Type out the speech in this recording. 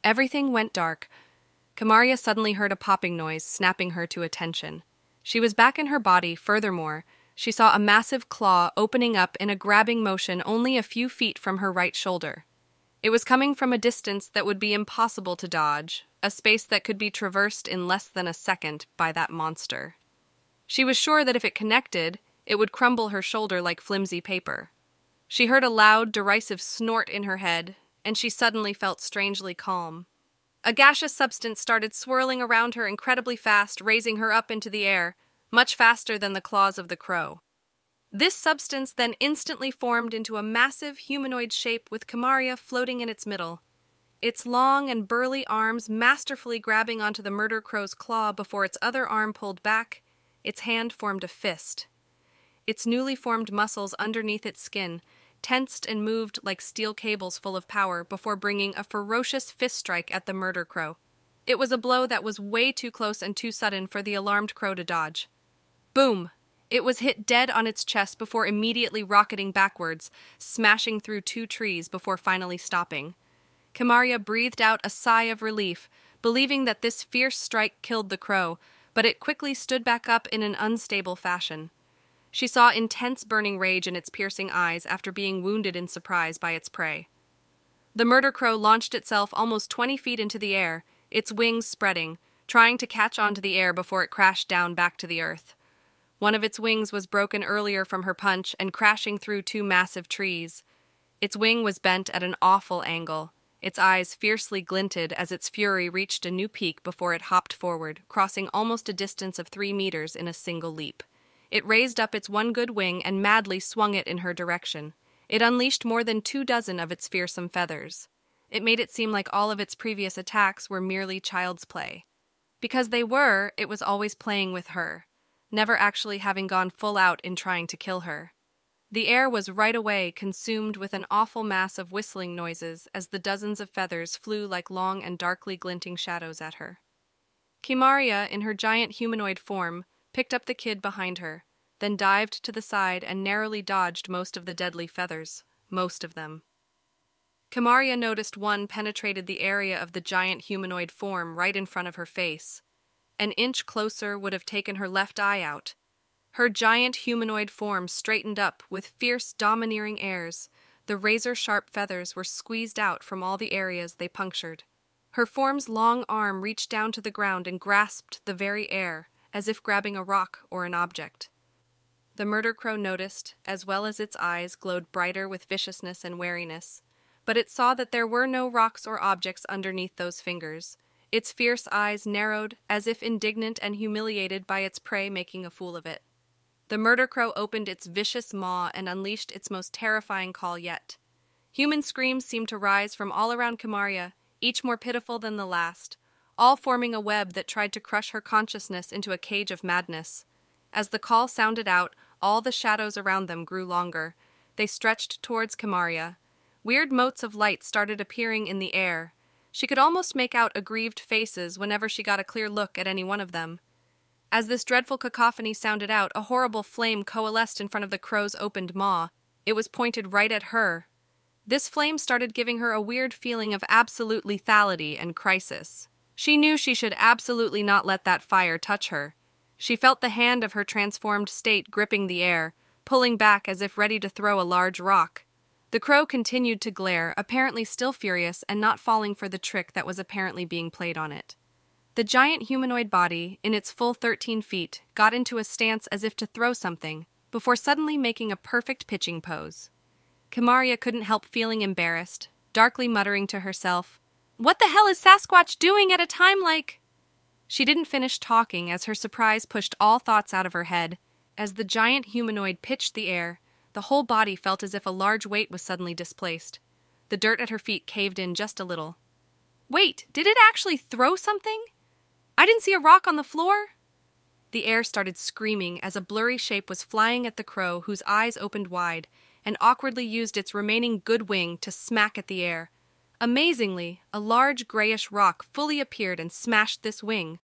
Everything went dark. Kimarya suddenly heard a popping noise, snapping her to attention. She was back in her body. Furthermore, she saw a massive claw opening up in a grabbing motion only a few feet from her right shoulder. It was coming from a distance that would be impossible to dodge, a space that could be traversed in less than a second by that monster. She was sure that if it connected, it would crumble her shoulder like flimsy paper. She heard a loud, derisive snort in her head, and she suddenly felt strangely calm. A gaseous substance started swirling around her incredibly fast, raising her up into the air, much faster than the claws of the crow. This substance then instantly formed into a massive humanoid shape with Kimarya floating in its middle, its long and burly arms masterfully grabbing onto the murder crow's claw before its other arm pulled back. Its hand formed a fist. Its newly formed muscles underneath its skin tensed and moved like steel cables full of power before bringing a ferocious fist strike at the murder crow. It was a blow that was way too close and too sudden for the alarmed crow to dodge. Boom! It was hit dead on its chest before immediately rocketing backwards, smashing through two trees before finally stopping. Kimarya breathed out a sigh of relief, believing that this fierce strike killed the crow, but it quickly stood back up in an unstable fashion. She saw intense burning rage in its piercing eyes after being wounded in surprise by its prey. The murder crow launched itself almost 20 feet into the air, its wings spreading, trying to catch onto the air before it crashed down back to the earth. One of its wings was broken earlier from her punch and crashing through two massive trees. Its wing was bent at an awful angle. Its eyes fiercely glinted as its fury reached a new peak before it hopped forward, crossing almost a distance of 3 meters in a single leap. It raised up its one good wing and madly swung it in her direction. It unleashed more than 24 of its fearsome feathers. It made it seem like all of its previous attacks were merely child's play. Because they were, it was always playing with her, never actually having gone full out in trying to kill her. The air was right away consumed with an awful mass of whistling noises as the dozens of feathers flew like long and darkly glinting shadows at her. Kimarya, in her giant humanoid form, picked up the kid behind her, then dived to the side and narrowly dodged most of the deadly feathers, most of them. Kimarya noticed one penetrated the area of the giant humanoid form right in front of her face. An inch closer would have taken her left eye out. Her giant humanoid form straightened up with fierce, domineering airs. The razor-sharp feathers were squeezed out from all the areas they punctured. Her form's long arm reached down to the ground and grasped the very air, as if grabbing a rock or an object. The murder crow noticed, as well as its eyes glowed brighter with viciousness and wariness, but it saw that there were no rocks or objects underneath those fingers. Its fierce eyes narrowed, as if indignant and humiliated by its prey making a fool of it. The murder crow opened its vicious maw and unleashed its most terrifying call yet. Human screams seemed to rise from all around Kimarya, each more pitiful than the last, all forming a web that tried to crush her consciousness into a cage of madness. As the call sounded out, all the shadows around them grew longer. They stretched towards Kimarya. Weird motes of light started appearing in the air. She could almost make out aggrieved faces whenever she got a clear look at any one of them. As this dreadful cacophony sounded out, a horrible flame coalesced in front of the crow's opened maw. It was pointed right at her. This flame started giving her a weird feeling of absolute lethality and crisis. She knew she should absolutely not let that fire touch her. She felt the hand of her transformed state gripping the air, pulling back as if ready to throw a large rock. The crow continued to glare, apparently still furious and not falling for the trick that was apparently being played on it. The giant humanoid body, in its full 13 feet, got into a stance as if to throw something, before suddenly making a perfect pitching pose. Kimarya couldn't help feeling embarrassed, darkly muttering to herself, "What the hell is Sasquatch doing at a time like—" She didn't finish talking as her surprise pushed all thoughts out of her head. As the giant humanoid pitched the air, the whole body felt as if a large weight was suddenly displaced. The dirt at her feet caved in just a little. Wait, did it actually throw something? I didn't see a rock on the floor. The air started screaming as a blurry shape was flying at the crow, whose eyes opened wide, and awkwardly used its remaining good wing to smack at the air. Amazingly, a large grayish rock fully appeared and smashed this wing.